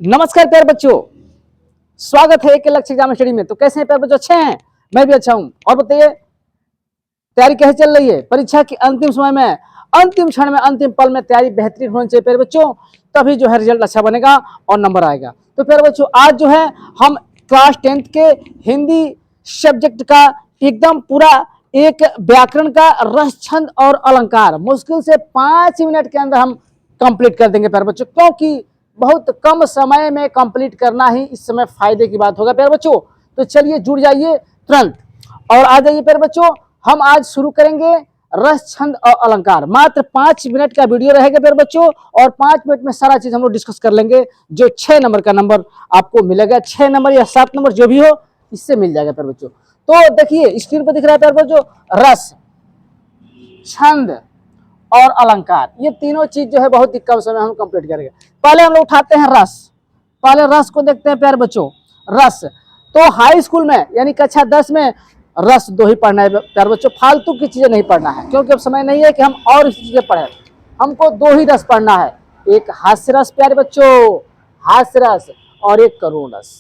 नमस्कार प्यारे बच्चों, स्वागत है एक लक्ष्य एग्जाम स्टडी में। तो कैसे हैं प्यारे बच्चों? अच्छे हैं? मैं भी अच्छा हूं। और बताइए तैयारी कैसे चल रही है? परीक्षा के अंतिम समय में, अंतिम क्षण में, अंतिम पल में तैयारी बेहतरीन होनी चाहिए प्यारे बच्चों, तभी जो है रिजल्ट अच्छा बनेगा और नंबर आएगा। तो प्यारे बच्चों, आज जो है हम क्लास 10th के हिंदी सब्जेक्ट का एकदम पूरा एक व्याकरण का रस, छंद और अलंकार मुश्किल से 5 मिनट के अंदर हम कंप्लीट कर देंगे प्यारे बच्चों, क्योंकि बहुत कम समय में कंप्लीट करना ही इस समय फायदे की बात होगा प्यारे बच्चों। तो चलिए जुड़ जाइए तुरंत और आ जाइए प्यारे बच्चों। हम आज शुरू करेंगे रस, छंद और अलंकार। मात्र 5 मिनट का वीडियो रहेगा प्यारे बच्चों और 5 मिनट में सारा चीज हम लोग डिस्कस कर लेंगे। जो 6 नंबर का नंबर आपको मिलेगा, 6 नंबर या 7 नंबर जो भी हो, इससे मिल जाएगा प्यारे बच्चों। तो देखिए स्क्रीन पर दिख रहा है प्यारे बच्चों, रस, छंद और अलंकार, ये तीनों चीज जो है बहुत ही कम समय हम कंप्लीट करेंगे। पहले हम लोग उठाते हैं रस। पहले रस को देखते हैं प्यारे बच्चों। रस तो हाई स्कूल में यानी कक्षा 10 में रस 2 ही पढ़ना है प्यारे बच्चों, फालतू की चीजें नहीं पढ़ना है, क्योंकि अब समय नहीं है कि हम और चीजें पढ़ें। हमको 2 ही रस पढ़ना है, एक हास्य रस प्यारे बच्चों, हास्य रस, और एक करुण रस।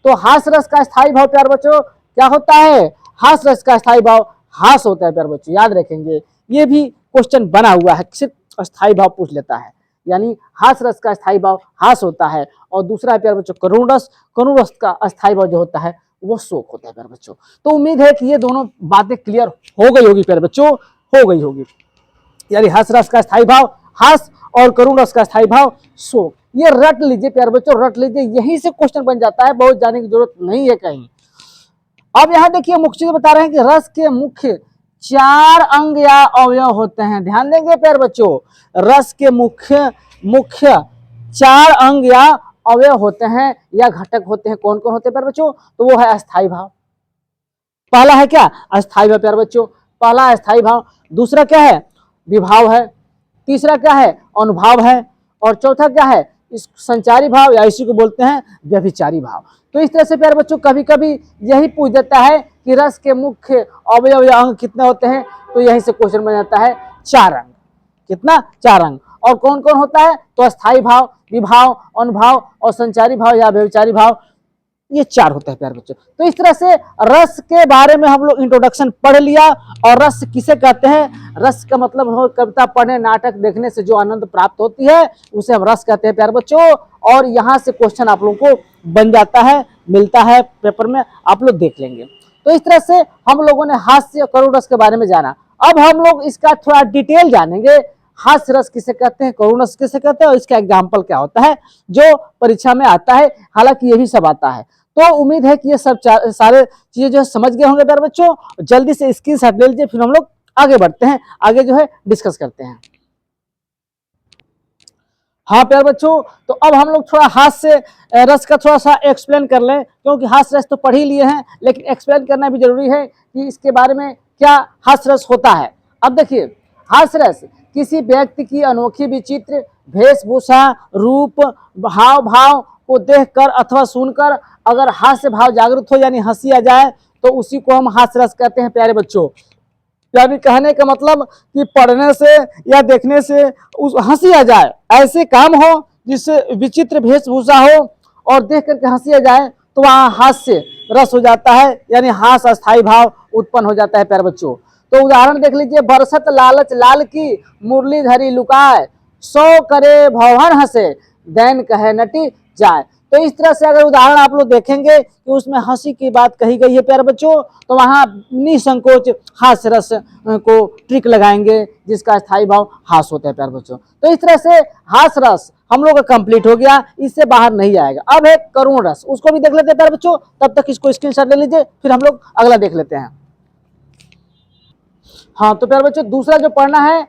तो हास्य रस का स्थायी भाव प्यारे बच्चों क्या होता है? हास्य रस का स्थायी भाव हास होता है प्यारे बच्चों, याद रखेंगे। ये भी क्वेश्चन बना हुआ है, सिर्फ स्थायी भाव पूछ लेता है, यानी हास्य रस का स्थायी भाव हास होता है। और दूसरा है प्यारे बच्चों करुण रस। करुण रस का स्थायी भाव जो होता है वो शोक होता है प्यारे बच्चों। तो उम्मीद है कि ये दोनों बातें क्लियर हो गई होगी प्यारे बच्चों, हो गई होगी। यानी हास्य रस का स्थायी भाव हास और करुण रस का स्थायी भाव शोक। ये रट लीजिए प्यारे बच्चों, रट लीजिए, यहीं से क्वेश्चन बन जाता है, बहुत जाने की जरूरत नहीं है कहीं। अब यहां देखिए मुख्य चीज बता रहे हैं कि रस के मुख्य 4 अंग या अवयव होते हैं। ध्यान देंगे प्यारे बच्चों, रस के मुख्य 4 अंग या अवयव होते हैं या घटक होते हैं। कौन कौन होते हैं प्यारे बच्चों? तो वो है अस्थायी भाव। पहला है क्या? अस्थायी भाव प्यारे बच्चों, पहला अस्थायी भाव। दूसरा क्या है? विभाव है। तीसरा क्या है? अनुभाव है। और चौथा क्या है? इस संचारी भाव या इसी को बोलते हैं व्यभिचारी भाव। तो इस तरह से प्यारे बच्चों कभी कभी यही पूछ देता है कि रस के मुख्य अवयव या अंग कितने होते हैं, तो यही से क्वेश्चन बन जाता है 4 अंग। कितना? 4 अंग। और कौन कौन होता है? तो अस्थायी भाव, विभाव, अनुभाव और संचारी भाव या व्यभिचारी भाव, ये 4 होते हैं प्यारे बच्चों। तो इस तरह से रस के बारे में हम लोग इंट्रोडक्शन पढ़ लिया। और रस किसे कहते हैं? रस का मतलब हो कविता पढ़ने, नाटक देखने से जो आनंद प्राप्त होती है उसे हम रस कहते हैं प्यारे बच्चों। और यहाँ से क्वेश्चन आप लोगों को बन जाता है, मिलता है पेपर में, आप लोग देख लेंगे। तो इस तरह से हम लोगों ने हास्य करुण रस के बारे में जाना। अब हम लोग इसका थोड़ा डिटेल जानेंगे, हास्य रस किसे कहते हैं, करुण रस किसे कहते हैं, और इसका एग्जाम्पल क्या होता है जो परीक्षा में आता है। हालांकि ये भी सब आता है। तो उम्मीद है कि ये सब सारे चीजें जो है समझ गए होंगे प्यारे बच्चों। जल्दी से स्क्रीनशॉट ले लीजिए, फिर हम लोग आगे बढ़ते हैं, आगे जो है डिस्कस करते हैं। हाँ प्यारे बच्चों, तो अब हम लोग थोड़ा हास्य रस का थोड़ा सा एक्सप्लेन कर लें, क्योंकि हास्य रस तो पढ़ ही लिए हैं, लेकिन एक्सप्लेन करना भी जरूरी है कि इसके बारे में क्या हास्य रस होता है। अब देखिए, हास्य रस किसी व्यक्ति की अनोखी विचित्र वेशभूषा, रूप, हाव भाव को देखकर अथवा सुनकर अगर हास्य भाव जागृत हो यानी हंसी आ जाए, तो उसी को हम हास्य रस कहते हैं प्यारे बच्चों। यानी कहने का मतलब कि पढ़ने से या देखने से उस हंसी आ जाए, ऐसे काम हो जिससे विचित्र वेशभूषा हो और देख करके हंसी आ जाए, तो वहाँ हास्य रस हो जाता है, यानी हास अस्थायी भाव उत्पन्न हो जाता है प्यारे बच्चों। तो उदाहरण देख लीजिए, बरसत लालच लाल की मुरली धरी लुकाए, सौ करे भवन हंसे दैन कहे नटी जाए। तो इस तरह से अगर उदाहरण आप लोग देखेंगे कि उसमें हंसी की बात कही गई है प्यारे बच्चों, तो वहां निसंकोच हास्य रस को ट्रिक लगाएंगे, जिसका स्थायी भाव हास होता है प्यारे बच्चों। तो इस तरह से हास्य रस हम लोग का कंप्लीट हो गया, इससे बाहर नहीं आएगा। अब है करुण रस, उसको भी देख लेते हैं प्यारे बच्चों। तब तक इसको स्क्रीनशॉट ले लीजिए, फिर हम लोग अगला देख लेते हैं। हाँ तो प्यारे बच्चों, दूसरा जो पढ़ना है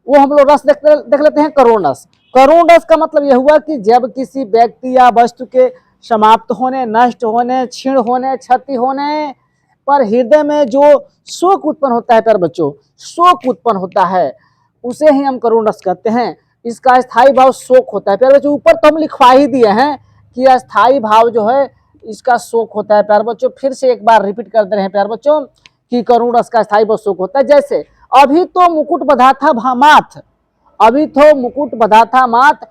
वो हम लोग रस देख लेते हैं, करुण रस। करुण रस का मतलब यह हुआ कि जब किसी व्यक्ति या वस्तु के समाप्त होने, नष्ट होने, क्षीण होने, क्षति होने पर हृदय में जो शोक उत्पन्न होता है प्यारे बच्चों, शोक उत्पन्न होता है, उसे ही हम करुण रस कहते हैं। इसका स्थायी भाव शोक होता है प्यारे बच्चों। ऊपर तो हम लिखवा ही दिए हैं कि स्थायी भाव जो है इसका शोक होता है प्यारे बच्चों। फिर से एक बार रिपीट कर दे रहे हैं प्यारे बच्चों कि करुण रस का स्थायी भाव शोक होता है। जैसे अभी तो मुकुट बधा था माथ, अभी तो मुकुट बधा था माथ,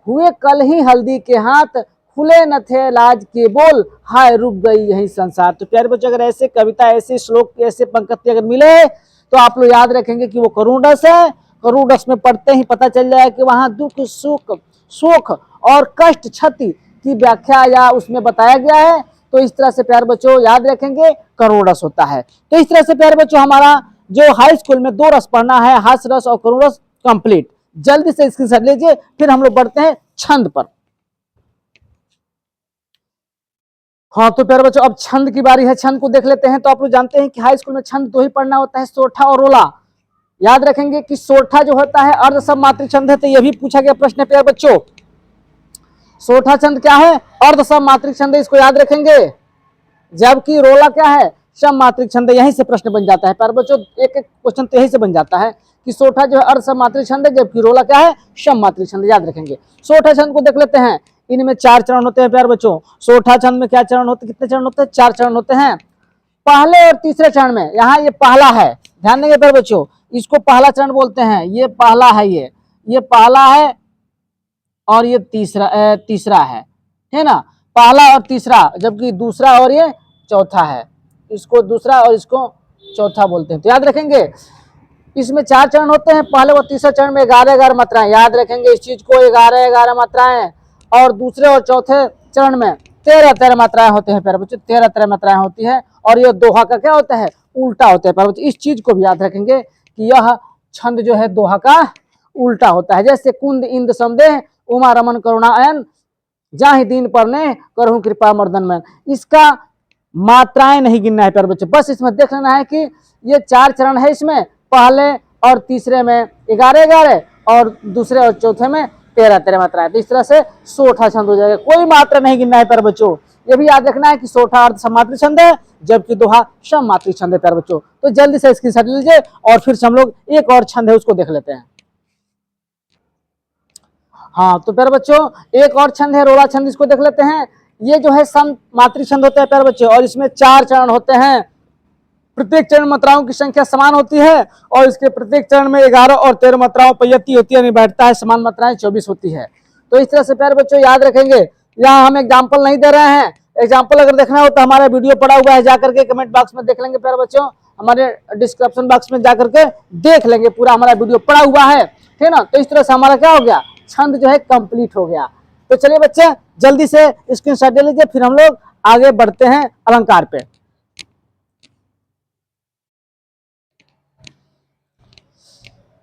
हुए कल ही हल्दी के हाथ, खुले न थे लाज के बोल, हाय रुक गई यही संसार। तो प्यारे बच्चों, अगर ऐसे कविता, ऐसे श्लोक, ऐसे पंक्ति अगर मिले तो आप लोग याद रखेंगे कि वो करुण रस है। करुण रस में पढ़ते ही पता चल जाए कि वहां दुख, सुख, सुख और कष्ट, क्षति की व्याख्या या उसमें बताया गया है। तो इस तरह से प्यारे बच्चों याद रखेंगे करुण रस होता है। तो इस तरह से प्यारे बच्चों हमारा जो हाई स्कूल में 2 रस पढ़ना है, हास्य रस और करुण रस, कंप्लीट। जल्दी से स्क्रीनशॉट लीजिए, फिर हम लोग बढ़ते हैं छंद पर। हाँ तो प्यारे बच्चों, अब छंद की बारी है, छंद को देख लेते हैं। तो आप लोग जानते हैं कि हाई स्कूल में छंद 2 ही पढ़ना होता है, सोठा और रोला। याद रखेंगे कि सोठा जो होता है अर्ध सममात्रिक छंद है। तो यह भी पूछा गया प्रश्न है प्यारे बच्चों, सोठा छंद क्या है? अर्ध सममात्रिक छंद है, इसको याद रखेंगे। जबकि रोला क्या है? सममात्रिक छंद है। यहीं से प्रश्न बन जाता है प्यारे बच्चों, एक एक क्वेश्चन तो यहीं से बन जाता है कि सोठा जो है अर्ध सममात्रिक छंद है, जबकि रोला क्या है? सममात्रिक छंद। याद रखेंगे। सोठा छंद को देख लेते हैं। इनमें 4 चरण होते हैं प्यारे बच्चों। सोठा छंद में क्या चरण होते हैं? कितने चरण होते हैं? 4 चरण होते हैं। पहले और तीसरे चरण में, यहाँ ये पहला है, ध्यान देंगे प्यारे बच्चों, इसको पहला चरण बोलते हैं। ये पहला है, ये पहला है और ये तीसरा है ना, पहला और तीसरा, जबकि दूसरा और ये चौथा है। इसको दूसरा और इसको चौथा बोलते हैं। तो याद रखेंगे इसमें 4 चरण होते हैं। पहले और तीसरे चरण में 11-11 मात्राएं, याद रखेंगे इस चीज को, 11-11 मात्राएं। और दूसरे और चौथे चरण में 13-13 मात्राएं होते हैं प्यारे बच्चों, 13-13 मात्राएं होती है। और ये दोहा का क्या होता है? उल्टा होता है प्यारे बच्चों। इस चीज को भी याद रखेंगे कि यह छंद जो है दोहा का उल्टा होता है। जैसे कुंद इंद समदेह, उमा रमन करुणायन, जाहि दीन पर ने करहूं कृपा मर्दन में। इसका मात्राएं नहीं गिनना है प्यारे बच्चों, बस इसमें देख लेना है कि ये 4 चरण है, इसमें पहले और तीसरे में 11-11 और दूसरे और चौथे में 13-13 मात्राएं। तो इस तरह से सोठा छंद हो जाएगा। कोई मात्रा नहीं गिनना है प्यारे बच्चों। ये भी याद रखना है कि सोठा अर्ध सममात्रिक छंद है, जबकि दोहा सममात्रिक छंद है प्यारे बच्चों। तो जल्दी से स्क्रीनशॉट लीजिए और फिर से हम लोग एक और छंद है उसको देख लेते हैं। हाँ तो प्यारे बच्चों, एक और छंद है रोला छंद, इसको देख लेते हैं। ये जो है सम मात्रिक छंद होता है प्यारे बच्चों, और इसमें 4 चरण होते हैं। प्रत्येक चरण मात्राओं की संख्या समान होती है, और इसके प्रत्येक चरण में 11 और 13 मात्राओं पर यति होती है, यानी बैठता है, समान मात्राएं 24 होती है। तो इस तरह से प्यारे बच्चों याद रखेंगे। यहाँ हम एग्जाम्पल नहीं दे रहे हैं, एग्जाम्पल अगर देखना हो तो हमारा वीडियो पड़ा हुआ है, जाकर के कमेंट बॉक्स में देख लेंगे प्यारे बच्चों, हमारे डिस्क्रिप्शन बॉक्स में जाकर के देख लेंगे, पूरा हमारा वीडियो पड़ा हुआ है, ठीक है ना। तो इस तरह से हमारा क्या हो गया? छंद जो है कंप्लीट हो गया। तो चलिए बच्चे जल्दी से स्क्रीनशॉट ले लीजिए, फिर हम लोग आगे बढ़ते हैं अलंकार पे।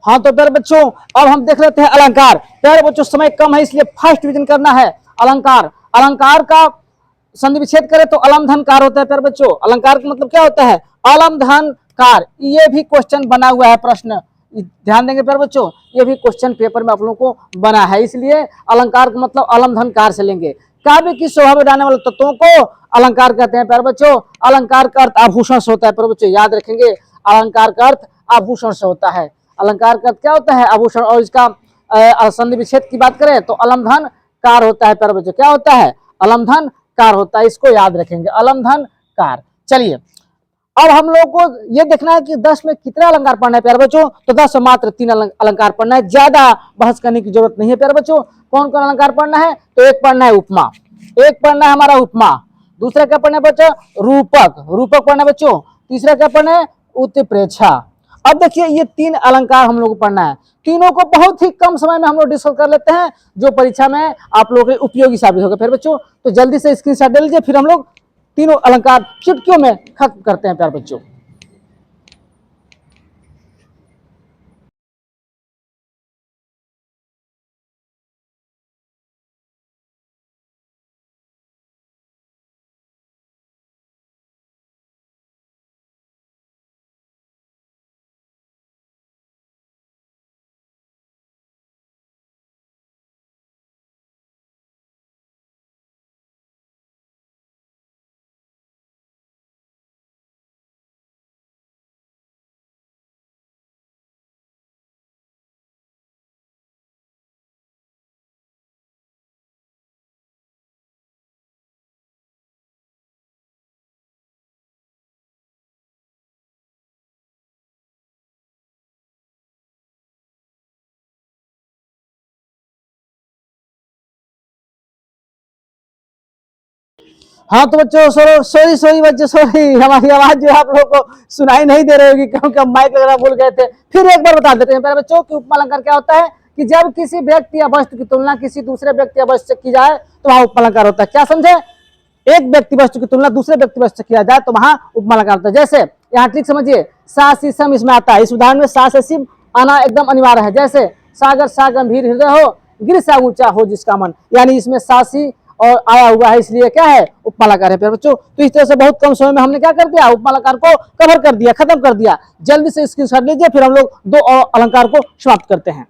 हाँ तो प्यारे बच्चों, अब हम देख लेते हैं अलंकार। प्यारे बच्चों समय कम है, इसलिए फर्स्ट डिवीजन करना है। अलंकार, अलंकार का संधि विच्छेद करें तो अलम धन कार होता है प्यारे बच्चों। अलंकार का मतलब क्या होता है? अलम धन कार। ये भी क्वेश्चन बना हुआ है, प्रश्न ध्यान देंगे प्यारे बच्चों, ये भी क्वेश्चन पेपर में आप लोगों को बना है, इसलिए अलंकार का मतलब अलम धन कार से लेंगे। काव्य की शोभा बढ़ाने वाले तत्वों को अलंकार कहते हैं प्यारे बच्चों। अलंकार का अर्थ आभूषण से होता है प्यारे बच्चों, याद रखेंगे, अलंकार का अर्थ आभूषण से होता है। अलंकार का क्या होता है? आभूषण। और इसका संधि विच्छेद की बात करें तो अलम धन कार होता है प्यारे बच्चों। क्या होता है? अलम धन कार होता है, इसको याद रखेंगे, अलम धन कार। चलिए अब हम लोग को ये देखना है कि 10 में कितना अलंकार पढ़ना है प्यारे बच्चों। तो 10 में मात्र 3 अलंकार पढ़ना है, ज्यादा बहस करने की जरूरत नहीं है प्यारे बच्चों। कौन कौन अलंकार पढ़ना है? तो एक पढ़ना है उपमा, एक पढ़ना है हमारा उपमा। दूसरा क्या पढ़ना है बच्चों? रूपक, रूपक पढ़ना है बच्चों। तीसरा क्या पढ़ना है? उत्प्रेक्षा। अब देखिए ये 3 अलंकार हम लोग को पढ़ना है, तीनों को बहुत ही कम समय में हम लोग डिस्कस कर लेते हैं, जो परीक्षा में आप लोगों के उपयोगी साबित होगा फिर बच्चों। तो जल्दी से स्क्रीनशॉट ले लीजिए, फिर हम लोग तीनों अलंकार चुटकियों में खत्म करते हैं प्यारे बच्चों। हाँ तो बच्चों सॉरी सॉरी बच्चों सॉरी, हमारी आवाज जो है आप लोगों को सुनाई नहीं दे रही होगी क्योंकि हम माइक वगैरह भूल गए थे। फिर एक बार बता देते हैं प्यारे बच्चों कि उपमा अलंकार क्या होता है कि जब किसी व्यक्ति या वस्तु की तुलना किसी दूसरे व्यक्ति या वस्तु से की जाए तो वहां उपमा अलंकार होता है। क्या समझे? एक व्यक्ति वस्तु की तुलना दूसरे व्यक्ति वस्तु से किया जाए तो वहां उपमा अलंकार होता है। जैसे यहाँ ट्रिक समझिए, सा सी सम इसमें आता है। इस उदाहरण में सा से सिम आना एकदम अनिवार्य है। जैसे सागर सा गंभीर हृदय हो, गिर सा ऊंचा हो जिसका मन, यानी इसमें सा सी और आया हुआ है, इसलिए क्या है उपमा अलंकार है प्यारे बच्चों। तो इस तरह से बहुत कम समय में हमने क्या कर दिया, उपमा अलंकार को कवर कर दिया, खत्म कर दिया। जल्दी से स्क्रीनशॉट लीजिए, फिर हम लोग दो और अलंकार को समाप्त करते हैं।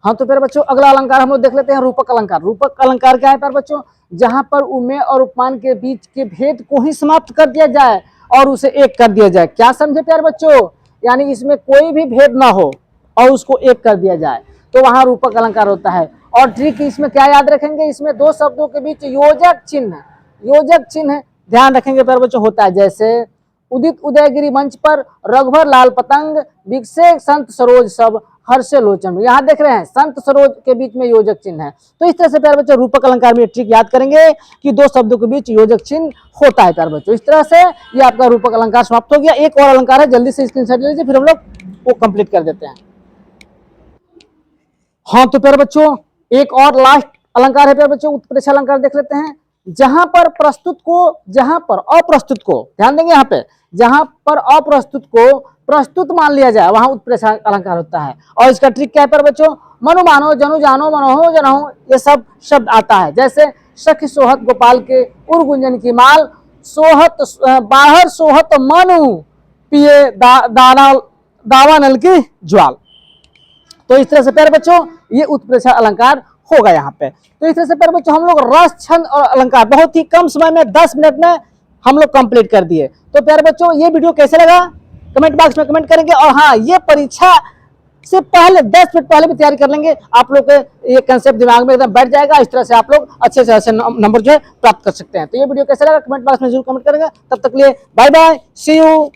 हाँ तो प्यारे बच्चों अगला अलंकार हम लोग देख लेते हैं, रूपक अलंकार। रूपक अलंकार क्या है प्यारे बच्चों? जहां पर उमे और उपमान के बीच के भेद को ही समाप्त कर दिया जाए और उसे एक कर दिया जाए। क्या समझे प्यारे बच्चों? यानी इसमें कोई भी भेद ना हो और उसको एक कर दिया जाए तो वहां रूपक अलंकार होता है। और ट्रिक इसमें क्या याद रखेंगे, इसमें दो शब्दों के बीच योजक चिन्ह ध्यान रखेंगे प्यारे बच्चों होता है। जैसे उदित उदयगिरी मंच पर रघुवर लाल पतंग, विकसे संत सरोज सब हर्षे लोचन। यहाँ देख रहे हैं संत सरोज के बीच में योजक चिन्ह है। तो इस तरह से प्यारे बच्चों रूपक अलंकार में ट्रिक याद करेंगे कि दो शब्दों के बीच योजक चिन्ह होता है प्यारे बच्चों। इस तरह से ये आपका रूपक अलंकार समाप्त हो गया। एक और अलंकार है, जल्दी से स्क्रीनशॉट ले लीजिए, फिर हम लोग वो कंप्लीट कर देते हैं। हाँ तो प्यारे बच्चों एक और लास्ट अलंकार है प्यारे बच्चों, उत्प्रेक्षा अलंकार देख लेते हैं। जहां पर अप्रस्तुत को ध्यान देंगे, यहाँ पे जहां पर अप्रस्तुत को प्रस्तुत मान लिया जाए वहां उत्प्रेक्षा अलंकार होता है। और इसका ट्रिक क्या है प्यारे बच्चों? मनु मानो जनु जानो मनोहो जनहो, ये सब शब्द आता है। जैसे सखी सोहत गोपाल के उर गुंजन की माल, सोहत बाहर सोहत मनु पिए दावा नल की ज्वाल। तो इस तरह से प्यारे बच्चों ये उत्प्रेक्षा अलंकार होगा यहाँ पे। तो इस तरह से प्यारे बच्चों हम लोग रस छंद और अलंकार बहुत ही कम समय में 10 मिनट में हम लोग कंप्लीट कर दिए। तो प्यारे बच्चों ये वीडियो कैसे लगा कमेंट बॉक्स में कमेंट करेंगे। और हाँ ये परीक्षा से पहले 10 मिनट पहले भी तैयारी कर लेंगे, आप लोग के ये कंसेप्ट दिमाग में एकदम बैठ जाएगा। इस तरह से आप लोग अच्छे से अच्छे नंबर जो है प्राप्त कर सकते हैं। तो ये वीडियो कैसे लगा कमेंट बॉक्स में जरूर कमेंट करेंगे। तब तक लिए बाय बाय, सी यू।